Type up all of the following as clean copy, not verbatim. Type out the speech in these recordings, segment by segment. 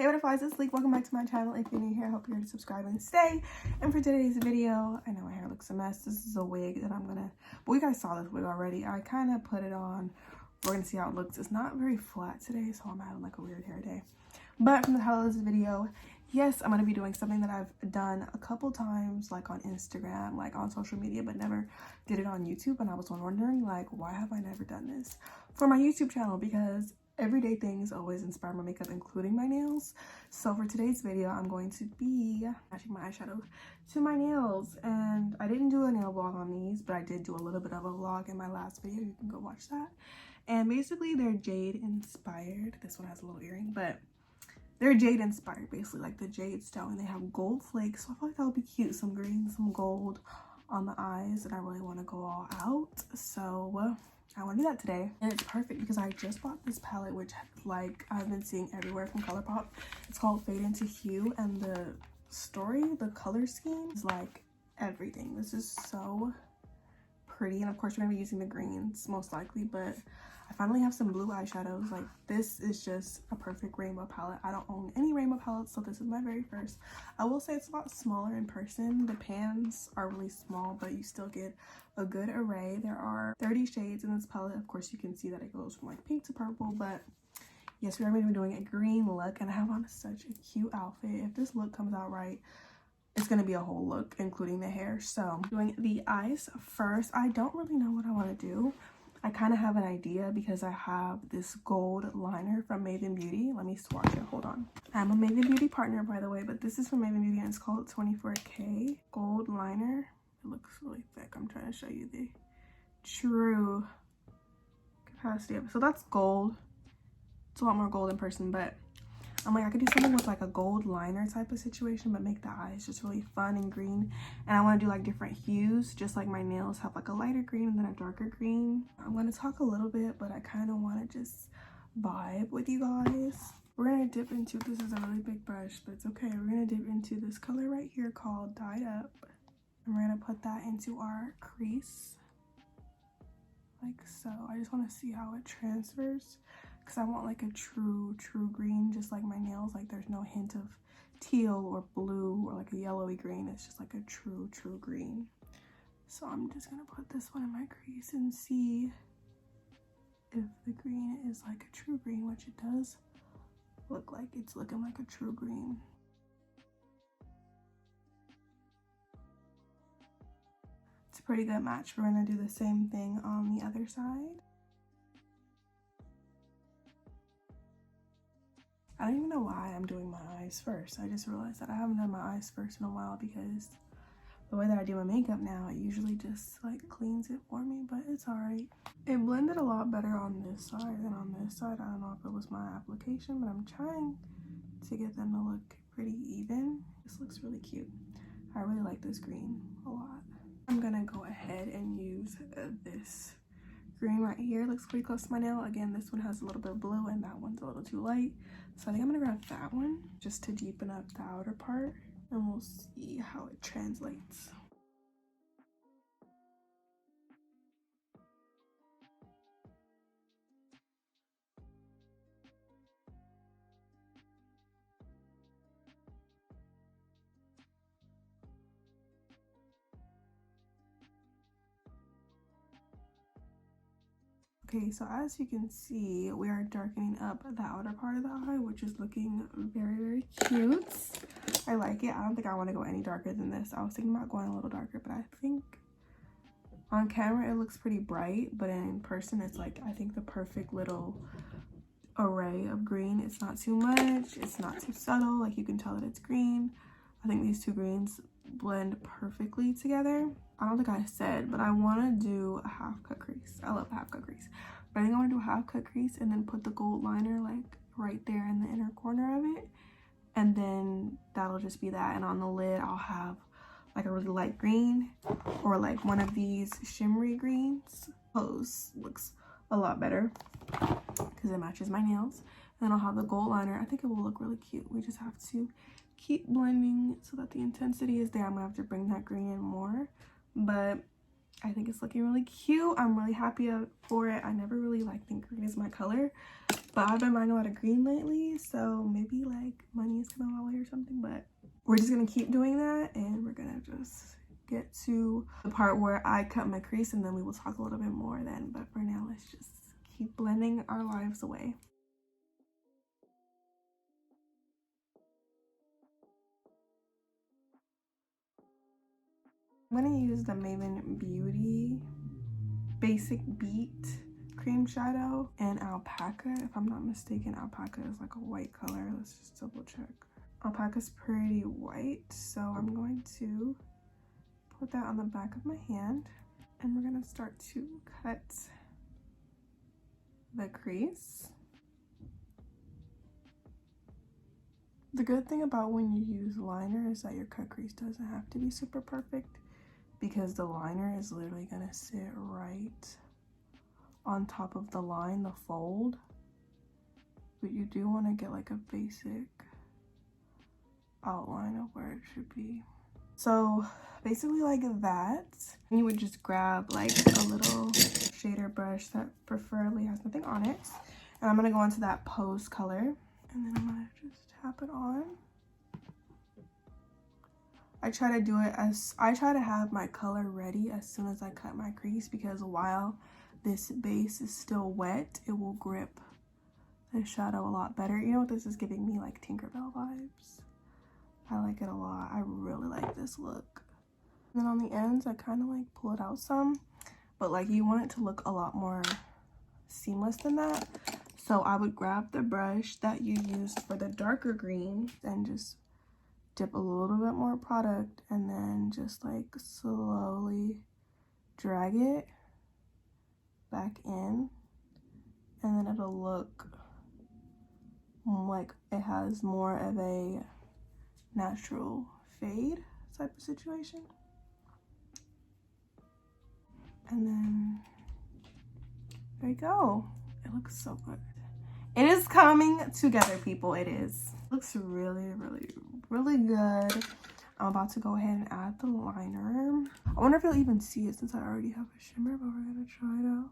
Hey butterflies, it's Leek. Welcome back to my channel. If you're new here, I hope you're here to subscribe and stay. And for today's video, I know my hair looks a mess. This is a wig that I'm gonna, but you guys saw this wig already. I kind of put it on. We're gonna see how it looks. It's not very flat today, so I'm having like a weird hair day. But from the title of this video, yes, I'm gonna be doing something that I've done a couple times, like on Instagram, like on social media, but never did it on YouTube. And I was wondering, like, why have I never done this for my YouTube channel? Because everyday things always inspire my makeup, including my nails. So for today's video, I'm going to be matching my eyeshadow to my nails. And I didn't do a nail vlog on these, but I did do a little bit of a vlog in my last video. You can go watch that. And basically they're jade inspired. This one has a little earring, but they're jade inspired, basically, like the jade stone. They have gold flakes, so I feel like that would be cute. Some green, some gold on the eyes, and I really want to go all out. So I want to do that today, and it's perfect because I just bought this palette, which like I've been seeing everywhere from ColourPop. It's called Fade Into Hue, and the color scheme is like everything. This is so pretty, and of course we're gonna be using the greens most likely, but I finally have some blue eyeshadows. Like, this is just a perfect rainbow palette. I don't own any rainbow palettes, so this is my very first. I will say it's a lot smaller in person. The pans are really small, but you still get a good array. There are 30 shades in this palette. Of course, you can see that it goes from like pink to purple, but yes, we are going to be doing a green look, and I have on such a cute outfit. If this look comes out right, it's going to be a whole look, including the hair. So doing the eyes first. I don't really know what I want to do. I kind of have an idea because I have this gold liner from Maven Beauty. Let me swatch it. Hold on. I'm a Maven Beauty partner, by the way, but this is from Maven Beauty and it's called 24K gold liner. It looks really thick. I'm trying to show you the true capacity of it. So that's gold. It's a lot more gold in person, but I'm like, I could do something with like a gold liner type of situation, but make the eyes just really fun and green. And I want to do like different hues, just like my nails have like a lighter green and then a darker green. I'm going to talk a little bit, but I kind of want to just vibe with you guys. We're going to dip into, this is a really big brush, but it's okay. We're going to dip into this color right here called Dyed Up. And we're going to put that into our crease. Like so. I just want to see how it transfers, because I want like a true green, just like my nails. Like, there's no hint of teal or blue or like a yellowy green. It's just like a true green. So I'm just gonna put this one in my crease and see if the green is like a true green, which it does look like it's looking like a true green. It's a pretty good match. We're gonna do the same thing on the other side. I don't even know why I'm doing my eyes first. I just realized that I haven't done my eyes first in a while because the way that I do my makeup now, it usually just like cleans it for me, but it's alright. It blended a lot better on this side than on this side. I don't know if it was my application, but I'm trying to get them to look pretty even. This looks really cute. I really like this green a lot. I'm gonna go ahead and use this green right here. It looks pretty close to my nail. Again, this one has a little bit of blue and that one's a little too light. So I think I'm gonna grab that one just to deepen up the outer part, and we'll see how it translates. Okay, so as you can see, we are darkening up the outer part of the eye, which is looking very cute. I like it. I don't think I want to go any darker than this. I was thinking about going a little darker, but I think on camera it looks pretty bright, but in person it's like, I think the perfect little array of green. It's not too much, it's not too subtle, like you can tell that it's green. I think these two greens blend perfectly together. I don't think I said, but I want to do a half cut crease. I love a half cut crease, but I think I want to do a half cut crease and then put the gold liner like right there in the inner corner of it, and then that'll just be that. And on the lid I'll have like a really light green or like one of these shimmery greens. Pose looks a lot better because it matches my nails. And then I'll have the gold liner. I think it will look really cute. We just have to keep blending so that the intensity is there. I'm gonna have to bring that green in more, but I think it's looking really cute. I'm really happy for it. I never really like think green is my color, But I've been buying a lot of green lately, so maybe like money is coming my way or something. But we're just gonna keep doing that, and we're gonna just get to the part where I cut my crease, and then we will talk a little bit more then. But for now, let's just keep blending our lives away. I'm gonna use the Maven Beauty Basic Beat cream shadow and alpaca. If I'm not mistaken, alpaca is like a white color. Let's just double check. Alpaca's pretty white, so I'm going to put that on the back of my hand, and we're gonna start to cut the crease. The good thing about when you use liner is that your cut crease doesn't have to be super perfect, because the liner is literally gonna sit right on top of the line, the fold. But you do want to get like a basic outline of where it should be. So basically like that. You would just grab like a little shader brush that preferably has nothing on it. And I'm gonna go into that Pose color, and then I'm gonna just tap it on. I try to have my color ready as soon as I cut my crease, because while this base is still wet, it will grip the shadow a lot better. You know what, this is giving me like Tinkerbell vibes. I like it a lot. I really like this look. And then on the ends, I kind of like pull it out some, but like you want it to look a lot more seamless than that. So I would grab the brush that you used for the darker green and just dip a little bit more product, and then just like slowly drag it back in, and then it'll look like it has more of a natural fade type of situation. And then there you go. It looks so good. It is coming together, people. It is. Looks really, really, really good. I'm about to go ahead and add the liner. I wonder if you'll even see it since I already have a shimmer, but we're gonna try it out.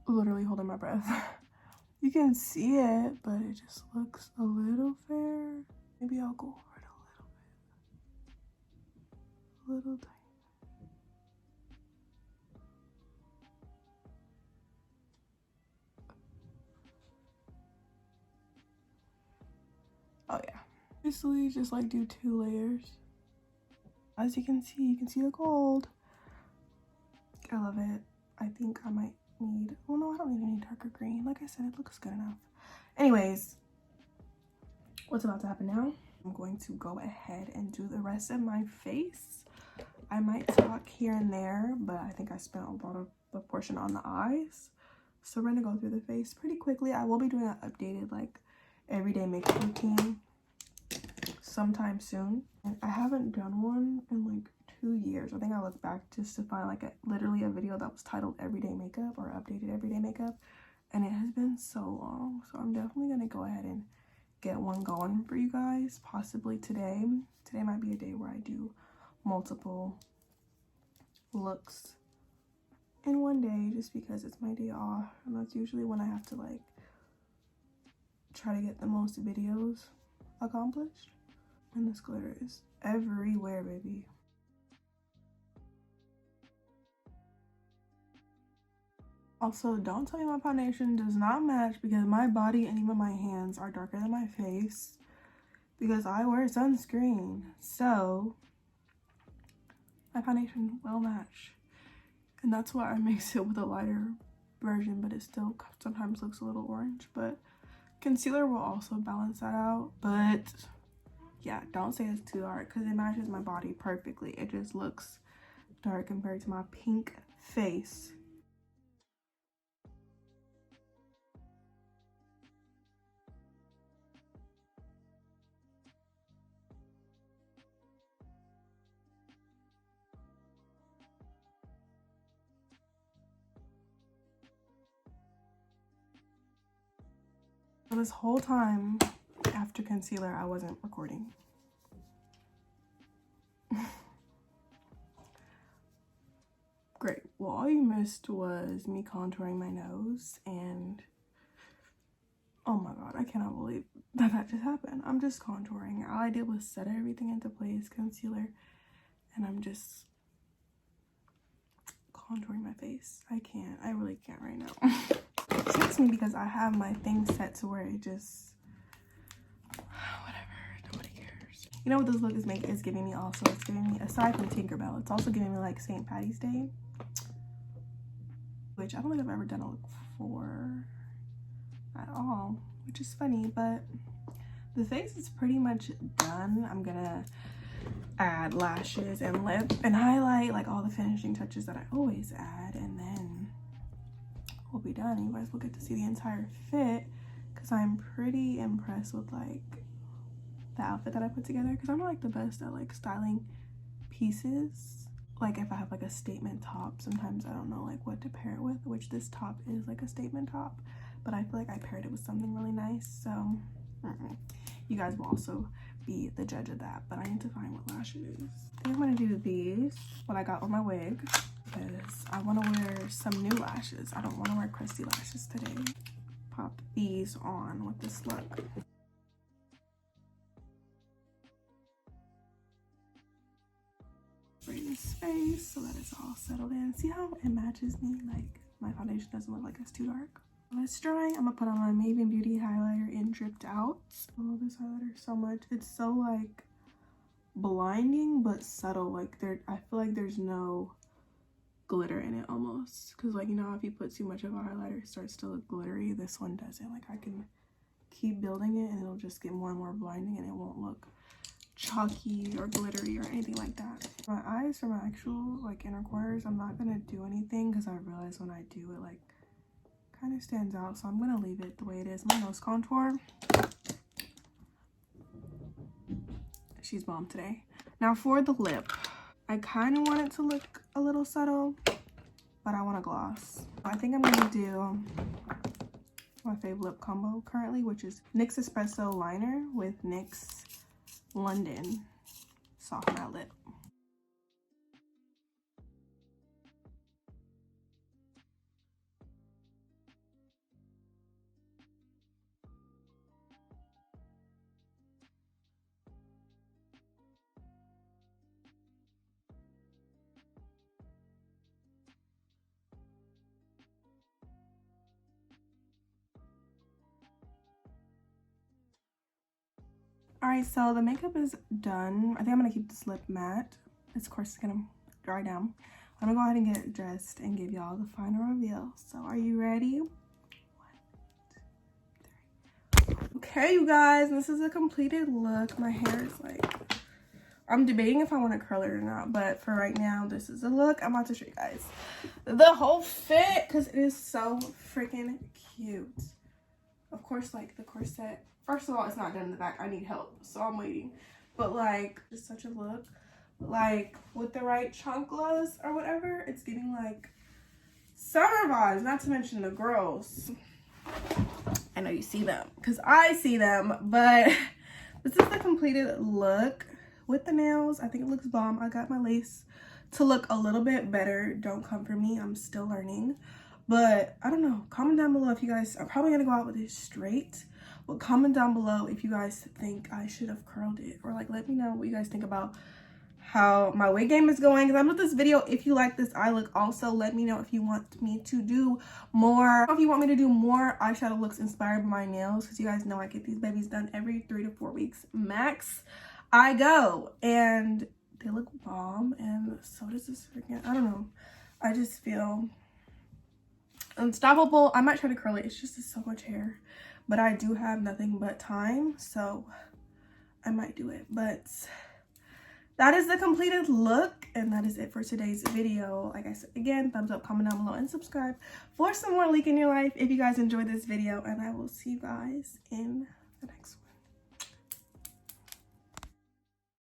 Literally holding my breath. You can see it, but it just looks a little fair. Maybe I'll go over it a little tiny. Oh yeah. Basically just like do 2 layers. As you can see the gold. I love it. I think I might need, well no, I don't need any darker green. Like I said, it looks good enough. Anyways, what's about to happen now? I'm going to go ahead and do the rest of my face. I might talk here and there, but I think I spent a lot of the portion on the eyes. So we're gonna go through the face pretty quickly. I will be doing an updated like everyday makeup routine sometime soon. And I haven't done one in like 2 years. I think I looked back just to find like literally a video that was titled Everyday Makeup or Updated Everyday Makeup, and it has been so long. So I'm definitely gonna go ahead and get one going for you guys, possibly today. Today might be a day where I do multiple looks in one day, just because it's my day off, and that's usually when I have to like try to get the most videos accomplished. And this glitter is everywhere, baby. Also, don't tell me my foundation does not match, because my body and even my hands are darker than my face because I wear sunscreen. So my foundation will match. And that's why I mix it with a lighter version, but it still sometimes looks a little orange. But concealer will also balance that out. But yeah, don't say it's too dark because it matches my body perfectly. It just looks dark compared to my pink face. So this whole time after concealer, I wasn't recording. Great. Well, all you missed was me contouring my nose, and oh my god, I cannot believe that just happened. I'm just contouring. All I did was set everything into place, concealer, and I'm just contouring my face. I really can't right now. It takes me because I have my thing set to where it just, whatever, nobody cares. You know what this look is giving me also? It's giving me, aside from Tinkerbell, it's also giving me like St. Patty's Day, which I don't think I've ever done a look for at all, which is funny, but the face is pretty much done. I'm gonna add lashes and lip and highlight, like all the finishing touches that I always add, and then we'll be done. You guys will get to see the entire fit, because I'm pretty impressed with like the outfit that I put together, because I'm not like the best at like styling pieces. Like if I have like a statement top, sometimes I don't know like what to pair it with, which this top is like a statement top, but I feel like I paired it with something really nice. So you guys will also be the judge of that, but I need to find what lashes. I think I'm gonna do these, what I got on my wig, because I want to wear some new lashes. I don't want to wear crusty lashes today. Pop these on with this look. Bring this face so that it's all settled in. See how it matches me? Like my foundation doesn't look like it's too dark. When it's drying, I'm gonna put on my Maybelline Beauty highlighter in Dripped Out. I love this highlighter so much. It's so like blinding but subtle. Like I feel like there's no glitter in it almost, because like, you know, if you put too much of a highlighter it starts to look glittery. This one doesn't. Like I can keep building it and it'll just get more and more blinding, and it won't look chalky or glittery or anything like that. My eyes, for my actual like inner corners, I'm not gonna do anything because I realize when I do it like kind of stands out, so I'm gonna leave it the way it is. My nose contour, she's bomb today. Now for the lip, I kind of want it to look a little subtle, but I want a gloss. I think I'm gonna do my fave lip combo currently, which is NYX Espresso Liner with NYX London Soft Matte Lip. Alright, so the makeup is done. I think I'm gonna keep this lip matte. It's, of course, gonna dry down. I'm gonna go ahead and get dressed and give y'all the final reveal. So are you ready? 1, 2, 3. Okay, you guys, this is a completed look. My hair is like, I'm debating if I want to curl it or not, but for right now, this is the look. I'm about to show you guys the whole fit because it is so freaking cute. Of course, like the corset, first of all, it's not done in the back. I need help, so I'm waiting. But like, it's such a look. Like with the right chanclas or whatever, it's giving like summer vibes, not to mention the girls. I know you see them because I see them, but this is the completed look with the nails. I think it looks bomb. I got my lace to look a little bit better. Don't come for me, I'm still learning. But I don't know, comment down below if you guys are probably gonna go out with it straight, but comment down below if you guys think I should have curled it, or like let me know what you guys think about how my wig game is going, because I'm with this video. If you like this eye look, also let me know if you want me to do more, if you want me to do more eyeshadow looks inspired by my nails, because you guys know I get these babies done every 3 to 4 weeks max. I go, and they look bomb, and so does this freaking, I don't know, I just feel unstoppable. I might try to curl it. It's just so much hair, but I do have nothing but time, so I might do it. But that is the completed look, and that is it for today's video. Like I said, again, thumbs up, comment down below, and subscribe for some more Leak in Your Life if you guys enjoyed this video, and I will see you guys in the next one.